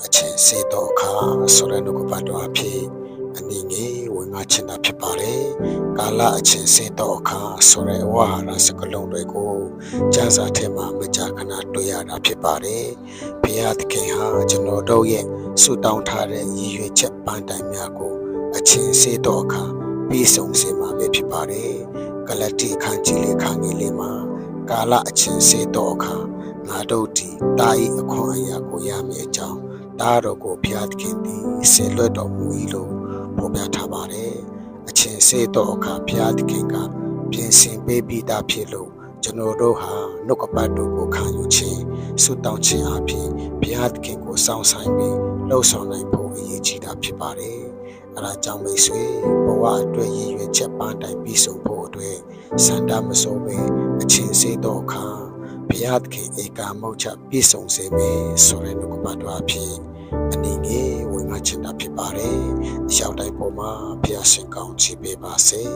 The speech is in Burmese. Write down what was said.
အချင်းစေတော့ခါဆိုတဲ့နှုတ်ကပတ်တော်အဖြစ်အနည်းငယ်ဝင်ငါချင်တာဖြစ်ပါတယ်ကာလအချင်းစေတော့ခါဆိုတဲ့ဝါဟာရစကလုံးတွေကိုကျမ်းစာထဲမှာမကြာခဏတွေ့ရတာဖြစ်ပါတယ်ဘုရားသခင်ဟာကျွန်တော်တို့ရဲ့ဆုတောင်းထားတဲ့ရည်ရွယ်ချက်ပန်းတိုင်များကိုအချင်းစေတော့ခါပြီးဆုံးစေမှာပဲဖြစ်ပါတယ်ဂလတိခန်းကြီးလေးခန်းကြီးလေးမှာကာလအချင်းစေတော့အခါငါတို့ဒီတာဤအခွင့်အရာကိုရမယ့်အကြောင်းဒါတော်ကိုဘုရားသခင်သည်ဆေလွတ်တော်မူ၏လို့ဖော်ပြထားပါတယ်အချင်းစေတော့အခါဘုရားသခင်ကပြင်ဆင်ပေးပြီးသားဖြစ်လို့ကျွန်တော်တို့ဟာနှုတ်ကပတ်တော်ကိုခံယူခြင်းဆုတောင်းခြင်းအပြင်ဘုရားသခင်ကိုစောင့်ဆိုင်ပြီးလှုပ်ဆောင်နိုင်ဖို့အရေးကြီးတာဖြစ်ပါတယ်အဲဒါကြောင့်မိတ်ဆွေဘဝအတွက်ရည်ရွယ်ချက်ပန်းတိုင်ပြီးဆုံးဖို့အတွက်စန္ဒမစိုးပဲအချင်းစေတော့အခါဘုရားသခင်ဧကမုတ်ချပြည့်စုံစေမယ်ဆိုတဲ့နှုတ်ကပတ်တော်အဖြစ်အနည်းငယ်ဝင်ငါချင်တာဖြစ်ပါတယ်။အရောက်တိုင်းပေါ်မှာဘုရားရှင်ကောင်းချီးပေးပါစေ။